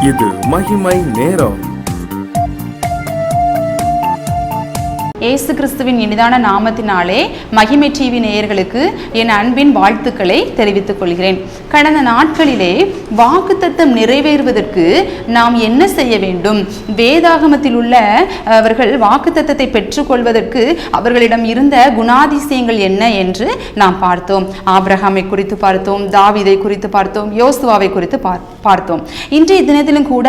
இது மகிமை நேரம். இயேசு கிறிஸ்துவின் இனிதான நாமத்தினாலே மகிமை டிவி நேயர்களுக்கு என் அன்பின் வாழ்த்துக்களை தெரிவித்துக் கொள்கிறேன். கடந்த நாட்களிலே வாக்குத்தத்தம் நிறைவேறுவதற்கு நாம் என்ன செய்ய வேண்டும், வேதாகமத்தில் உள்ள அவர்கள் வாக்குத்தத்தத்தை பெற்றுக்கொள்வதற்கு அவர்களிடம் இருந்த குணாதிசயங்கள் என்ன என்று நாம் பார்த்தோம். ஆபிரகாமை குறித்து பார்த்தோம், தாவீதை குறித்து பார்த்தோம், யோசுவாவை குறித்து பார்த்தோம். இன்றைய தினத்திலும் கூட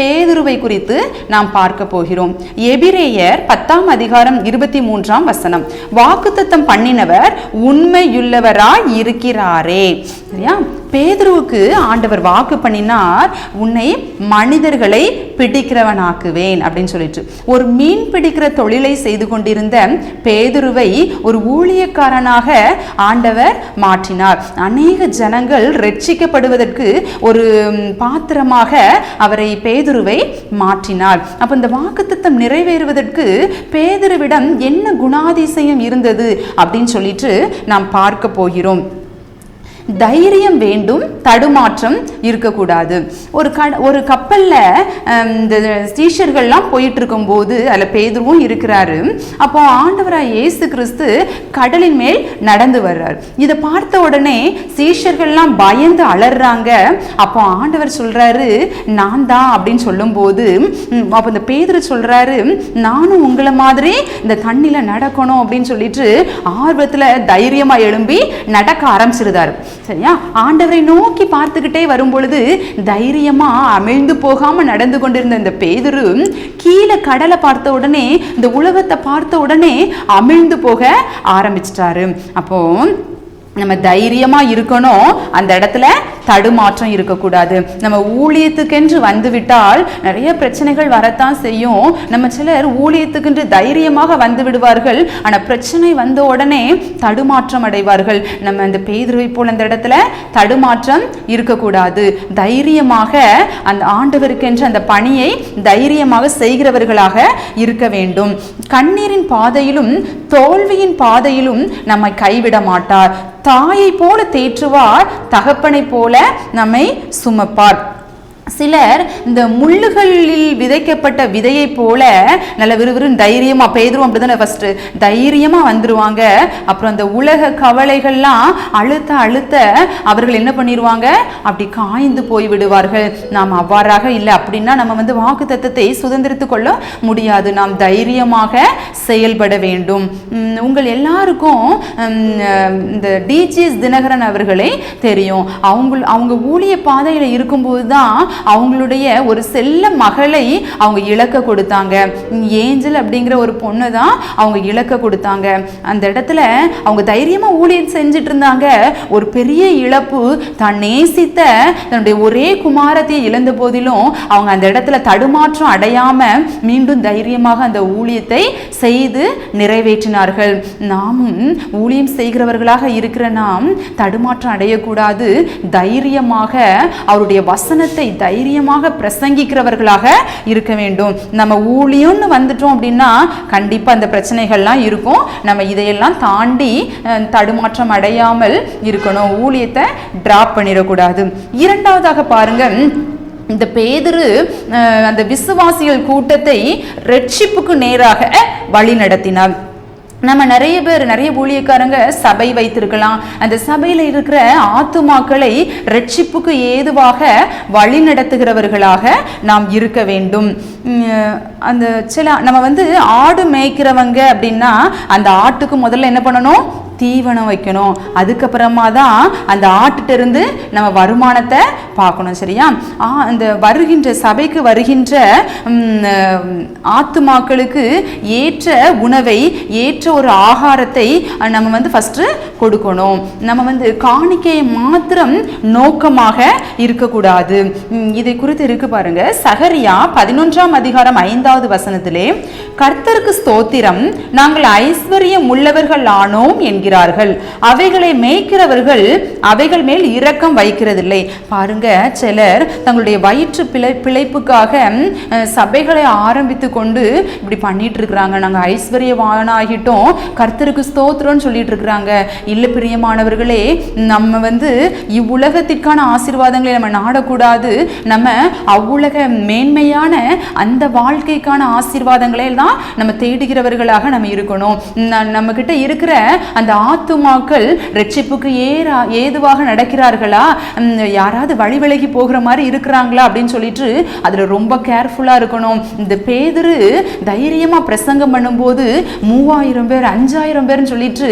பேதுருவை குறித்து நாம் பார்க்க போகிறோம். எபிரேயர் 10ஆம் அதிகாரம் 23ஆம் வசனம், வாக்குத்தத்தம் பண்ணினவர் உண்மையுள்ளவராய் இருக்கிறாரே. சரியா? பேதுருவுக்கு ஆண்டவர் வாக்கு பண்ணினார், உன்னை மனிதர்களை பிடிக்கிறவனாக்குவேன் அப்படின்னு சொல்லிட்டு. ஒரு மீன் பிடிக்கிற தொழிலை செய்து கொண்டிருந்த பேதுருவை ஒரு ஊழியக்காரனாக ஆண்டவர் மாற்றினார். அநேக ஜனங்கள் ரட்சிக்கப்படுவதற்கு ஒரு பாத்திரமாக அவரை பேதுருவை மாற்றினார். அப்ப இந்த வாக்குத்தத்தம் நிறைவேறுவதற்கு பேதுருவிடம் என்ன குணாதிசயம் இருந்தது அப்படின்னு சொல்லிட்டு நாம் பார்க்க போகிறோம். தைரியம் வேண்டும், தடுமாற்றம் இருக்கக்கூடாது. ஒரு கப்பல்ல இந்த சீஷர்கள்லாம் போயிட்டு இருக்கும் போது அதுல பேதுருவும் இருக்கிறாரு. அப்போ ஆண்டவராய் இயேசு கிறிஸ்து கடலின் மேல் நடந்து வர்றார். இதை பார்த்த உடனே சீஷர்கள்லாம் பயந்து அலறாங்க. அப்போ ஆண்டவர் சொல்றாரு, நான் தான் அப்படின்னு சொல்லும் போது அப்போ இந்த பேதுரு சொல்றாரு, நானும் உங்களை மாதிரி இந்த தண்ணில நடக்கணும் அப்படின்னு சொல்லிட்டு ஆர்வத்துல தைரியமா எழும்பி நடக்க ஆரம்பிச்சிருந்தாரு. சரியா? ஆண்டவரை நோக்கி பார்த்துக்கிட்டே வரும் பொழுது தைரியமா அமிழ்ந்து போகாம நடந்து கொண்டிருந்த இந்த பேதுரு கீழே கடலை பார்த்த உடனே, இந்த உலகத்தை பார்த்த உடனே அமிழ்ந்து போக ஆரம்பிச்சிட்டாரு. அப்போ நம்ம தைரியமா இருக்கணும், அந்த இடத்துல தடுமாற்றம் இருக்கக்கூடாது. நம்ம ஊழியத்துக்கென்று வந்து விட்டால் நிறைய பிரச்சனைகள் வரத்தான் செய்யும். நம்ம சிலர் ஊழியத்துக்கென்று தைரியமாக வந்து விடுவார்கள், ஆனா பிரச்சனை வந்த உடனே தடுமாற்றம் அடைவார்கள். நம்ம அந்த பேதுருவை போல அந்த இடத்துல தடுமாற்றம் இருக்கக்கூடாது. தைரியமாக அந்த ஆண்டவருக்கென்று அந்த பணியை தைரியமாக செய்கிறவர்களாக இருக்க வேண்டும். கண்ணீரின் பாதையிலும் தோல்வியின் பாதையிலும் நம்மை கைவிட மாட்டார். தாயை போல தேற்றுவார், தகப்பனை போல நம்மை சுமப்பார். சிலர் இந்த முள்ளுகளில் விதைக்கப்பட்ட விதையை போல நல்ல விறுவிறுன்னு தைரியமா, பேதுருவும் அப்படிதானே ஃபர்ஸ்ட் தைரியமா வந்துருவாங்க. அப்புறம் அந்த உலக கவலைகள்லாம் அழுத்த அவர்கள் என்ன பண்ணிடுவாங்க, அப்படி காய்ந்து போய் விடுவார்கள். நாம் அவ்வாறாக இல்லை. அப்படின்னா நம்ம வாக்குத்தத்தத்தை சுதந்திரித்து கொள்ள முடியாது. நாம் தைரியமாக செயல்பட வேண்டும். உங்கள் எல்லாருக்கும் இந்த டிஜிஎஸ் தினகரன் அவர்களை தெரியும். அவங்க ஊழிய பாதையில இருக்கும்போது தான் அவங்களுடைய ஒரு செல்ல மகளை அவங்க இழக்க கொடுத்தாங்க. ஏஞ்சல் அப்படிங்கிற ஒரு பொண்ணு தான் அவங்க இழக்க கொடுத்தாங்க. அந்த இடத்துல அவங்க தைரியமா ஊழியம் செஞ்சுட்டு இருந்தாங்க. ஒரு பெரிய இழப்பு, தான் நேசித்த தன்னுடைய ஒரே குமாரத்தை இழந்த போதிலும் அவங்க அந்த இடத்துல தடுமாற்றம் அடையாம மீண்டும் தைரியமாக அந்த ஊழியத்தை செய்து நிறைவேற்றினார்கள். நாமும் ஊழியம் செய்கிறவர்களாக இருக்கிற நாம் தடுமாற்றம் அடையக்கூடாது. தைரியமாக அவருடைய வசனத்தை தைரியமாக பிரசங்கிக்கிறவர்களாக இருக்க வேண்டும். நம்ம ஊழியம்னு வந்துட்டோம் அப்படின்னா கண்டிப்பா அந்த பிரச்சனைகள்லாம் இருக்கும். நம்ம இதையெல்லாம் தாண்டி தடுமாற்றம் அடையாமல் இருக்கணும். ஊழியத்தை டிராப் பண்ணிடக்கூடாது. இரண்டாவதாக பாருங்க, இந்த பேதுரு அந்த விசுவாசிகள் கூட்டத்தை ரட்சிப்புக்கு நேராக வழி நடத்தினார். நம்ம நிறைய ஊழியக்காரங்க சபை வைத்திருக்கலாம். அந்த சபையில் இருக்கிற ஆத்துமாக்களை ரட்சிப்புக்கு ஏதுவாக வழி நடத்துகிறவர்களாக நாம் இருக்க வேண்டும். அந்த சில நம்ம ஆடு மேய்க்கிறவங்க அப்படின்னா அந்த ஆட்டுக்கு முதல்ல என்ன பண்ணணும், தீவனம் வைக்கணும். அதுக்கப்புறமா தான் அந்த ஆட்டுட்ட இருந்து நம்ம வருமானத்தை பார்க்கணும். சரியா? அந்த வருகின்ற சபைக்கு வருகின்ற ஆத்துமாக்களுக்கு ஏற்ற உணவை, ஏற்ற ஒரு ஆகாரத்தை நம்ம ஃபர்ஸ்ட் கொடுக்கணும். நம்ம காணிக்கையை மாத்திரம் நோக்கமாக இருக்கக்கூடாது. இதை குறித்து இருக்கு பாருங்க. சகரியா 11ஆம் அதிகாரம் 5வது வசனத்திலே, கர்த்தருக்கு ஸ்தோத்திரம், நாங்கள் ஐஸ்வர்யம் உள்ளவர்கள் ஆனோம் என்கிற என்கிறார்கள். அவைகளை மேய்க்கிறவர்கள் அவைகள் மேல் இரக்கம் வைக்கிறதில்லை. பாருங்க, சிலர் தங்களுடைய வயிற்று பிழைப்புக்காக சபைகளை ஆரம்பித்து கொண்டு இப்படி பண்ணிட்டு இருக்கிறாங்க. நாங்க ஐஸ்வர்யவானாகிட்டோம், கர்த்தருக்கு ஸ்தோத்திரம்னு சொல்லிட்டு இருக்கிறாங்க. இல்ல பிரியமானவர்களே, நம்ம இவ்வுலகத்திற்கான ஆசீர்வாதங்களை நம்ம நாடக்கூடாது. நம்ம அவ்வுலக மேன்மையான அந்த வாழ்க்கைக்கான ஆசீர்வாதங்களே தான் நம்ம தேடுகிறவர்களாக நம்ம இருக்கணும். நம்ம கிட்ட இருக்கிற அந்த ஆத்துமாக்கள் ரட்சிப்புக்கு ஏதுவாக நடக்கிறார்களா, யாராவது வழி விலகி போகிற மாதிரி இருக்கிறாங்களா அப்படின்னு சொல்லிட்டு அதுல ரொம்ப கேர்ஃபுல்லா இருக்கணும். இந்த பேதுரு தைரியமா பிரசங்கம் பண்ணும்போது 3000 பேர் 5000 பேர்னு சொல்லிட்டு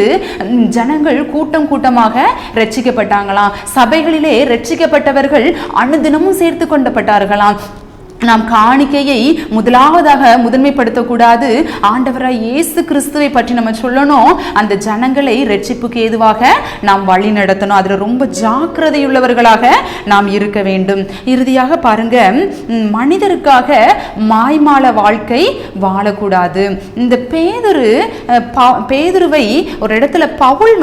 ஜனங்கள் கூட்டம் கூட்டமாக ரட்சிக்கப்பட்டாங்களாம். சபைகளிலே ரட்சிக்கப்பட்டவர்கள் அனுதினமும் சேர்த்து கொண்டப்பட்டார்களாம். நாம் காணிக்கையை முதலாவதாக முதன்மைப்படுத்தக்கூடாது. ஆண்டவராய் இயேசு கிறிஸ்துவை பற்றி நம்ம சொல்லணும். அந்த ஜனங்களை ரட்சிப்புக்கு ஏதுவாக நாம் வழி நடத்தணும். அதுல ரொம்ப ஜாக்கிரதையுள்ளவர்களாக நாம் இருக்க வேண்டும். இறுதியாக பாருங்க, மனிதருக்காக மாய்மால வாழ்க்கை வாழக்கூடாது. இந்த பேதுருவை ஒரு இடத்துல பவுல்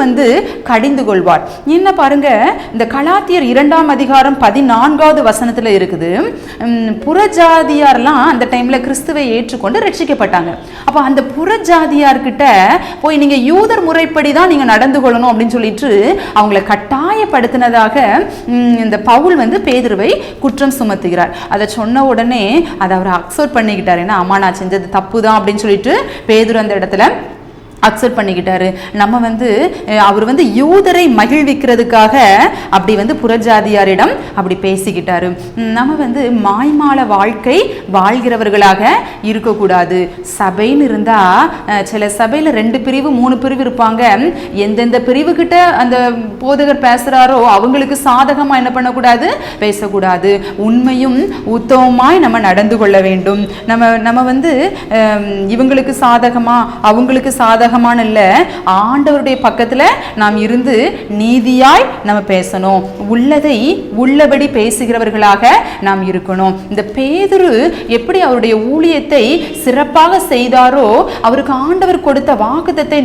கடிந்து கொள்வார். என்ன பாருங்க, இந்த கலாத்தியர் 2ஆம் அதிகாரம் 14வது வசனத்துல இருக்குது. புறஜாதியார்லாம் அந்த டைம்ல கிறிஸ்துவை ஏற்றுக்கொண்டு ரட்சிக்கப்பட்டாங்க. அப்ப அந்த புறஜாதியார்கிட்ட போய் நீங்க யூதர் முறைப்படி தான் நீங்க நடந்து கொள்ளணும் அப்படின்னு சொல்லிட்டு அவங்களை கட்டாயப்படுத்தினதாக இந்த பவுல் பேதுருவை குற்றம் சுமத்துகிறார். அதை சொன்ன உடனே அதை அவர் அக்செப்ட் பண்ணிக்கிட்டார். ஏன்னா ஆமா, நான் செஞ்சது தப்பு தான் அப்படின்னு சொல்லிட்டு பேதுரு அந்த இடத்துல அக்செப்ட் பண்ணிக்கிட்டாரு. நம்ம அவர் யூதரை மகிழ்விக்கிறதுக்காக அப்படி புறஜாதியாரிடம் அப்படி பேசிக்கிட்டாரு. நம்ம மாய்மால வாழ்க்கை வாழ்கிறவர்களாக இருக்கக்கூடாது. சபைன்னு இருந்தா சில சபையில 2 பிரிவு 3 பிரிவு இருப்பாங்க. எந்தெந்த பிரிவு கிட்ட அந்த போதகர் பேசுறாரோ அவங்களுக்கு சாதகமா என்ன பண்ணக்கூடாது, பேசக்கூடாது. உண்மையும் உத்தமமாய் நம்ம நடந்து கொள்ள வேண்டும். நம்ம இவங்களுக்கு சாதகமா அவங்களுக்கு சாதகமான இல்ல, ஆண்டவருடைய பக்கத்துல நாம் இருந்து நீதியாய் நம்ம பேசணும். உள்ளதை உள்ளபடி பேசுகிறவர்களாக நாம் இருக்கணும். இந்த பேதுரு எப்படி அவருடைய ஊழியத்தை சிறப்பாக செய்தாரோ, அவருக்கு ஆண்டவர் கொடுத்த வாக்குத்தத்தை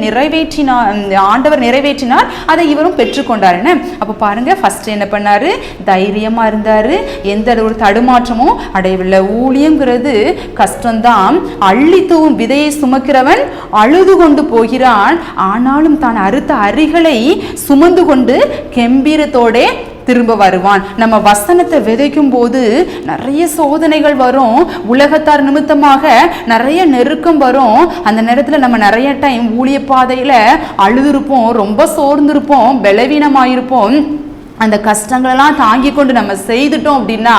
ஆண்டவர் நிறைவேற்றினார். அதை இவரும் பெற்றுக்கொண்டார். அப்ப பாருங்க, ஃபர்ஸ்ட் என்ன பண்ணாரு, தைரியமா இருந்தாரு. எந்த ஒரு தடுமாற்றமும் அடையவில்லை. ஊழியங்கிறது கஷ்டம்தான். அள்ளி தூவும் விதையை சுமக்கிறவன் அழுது கொண்டு போகிறான், ஆனாலும் தான் அறுத்த அரிகளை சுமந்து கொண்டு கம்பீரத்தோட திரும்ப வருவான். நம்ம வசனத்தை விதைக்கும் போது நிறைய சோதனைகள் வரும். உலகத்தார் நிமித்தமாக நிறைய நெருக்கம் வரும். அந்த நேரத்தில் நம்ம நிறைய டைம் ஊழிய பாதையில அழுதுருப்போம், ரொம்ப சோர்ந்திருப்போம், பலவீனமாயிருப்போம். அந்த கஷ்டங்களெல்லாம் தாங்கி கொண்டு நம்ம செய்துட்டோம் அப்படின்னா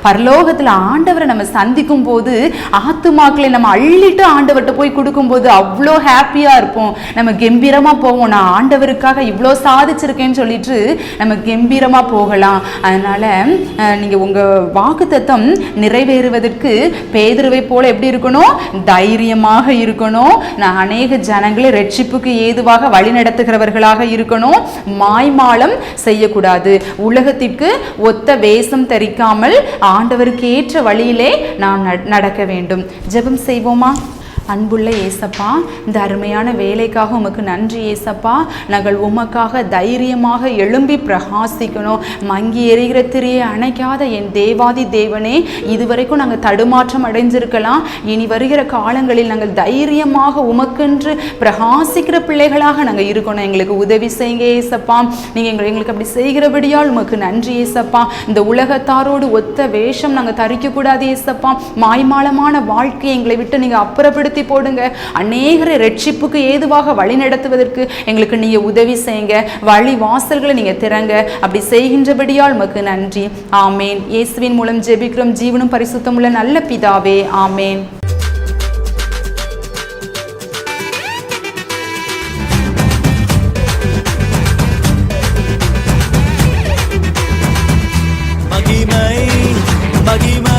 பரலோகத்தில் ஆண்டவரை நம்ம சந்திக்கும் போது ஆத்துமாக்களை நம்ம அள்ளிட்டு ஆண்டவர்கிட்ட போய் கொடுக்கும்போது அவ்வளோ ஹாப்பியாக இருப்போம். நம்ம கம்பீரமாக போவோம். நான் ஆண்டவருக்காக இவ்வளோ சாதிச்சிருக்கேன்னு சொல்லிட்டு நம்ம கம்பீரமாக போகலாம். அதனால் நீங்கள் உங்கள் வாக்குத்தத்தம் நிறைவேறுவதற்கு பேதுருவை போல எப்படி இருக்கணும், தைரியமாக இருக்கணும். நான் அநேக ஜனங்களை ரட்சிப்புக்கு ஏதுவாக வழி நடத்துகிறவர்களாக இருக்கணும். மாய்மாலம் செய்யக்கூடாது. உலகத்திற்கு ஒத்த வேஷம் தரிக்காமல் ஆண்டவருக்கு ஏற்ற வழியிலே நாம் நடக்க வேண்டும். ஜெபம் செய்வோமா? அன்புள்ள ஏசப்பா, இந்த அருமையான வேலைக்காக உமக்கு நன்றி ஏசப்பா. நாங்கள் உமக்காக தைரியமாக எழும்பி பிரகாசிக்கணும். மங்கி எறிகிற திரியை அணைக்காத என் தேவாதி தேவனே, இதுவரைக்கும் நாங்கள் தடுமாற்றம் அடைஞ்சிருக்கலாம். இனி வருகிற காலங்களில் நாங்கள் தைரியமாக உமக்கென்று பிரகாசிக்கிற பிள்ளைகளாக நாங்கள் இருக்கணும். எங்களுக்கு உதவி செய்யுங்க ஏசப்பா. நீங்கள் எங்களுக்கு அப்படி செய்கிறபடியால் உமக்கு நன்றி ஏசப்பா. இந்த உலகத்தாரோடு ஒத்த வேஷம் நாங்கள் தரிக்கக்கூடாது ஏசப்பா. மாய்மாலமான வாழ்க்கையை எங்களை விட்டு நீங்கள் அப்புறப்படுத்தி போடுங்க. அநேகரை ரட்சிப்புக்கு ஏதுவாக வழி நடத்துவதற்கு எங்களுக்கு நீங்க உதவி செய்யுங்க. வழி வாசல்களை நீங்க திறங்க. அப்படி செய்கின்றபடியால் உமக்கு நன்றி. ஆமேன். இயேசுவின் மூலம் ஜெபிக்கிறோம் ஜீவனும் பரிசுத்தமுள்ள நல்ல பிதாவே. ஆமேன். மகிமை மகிமை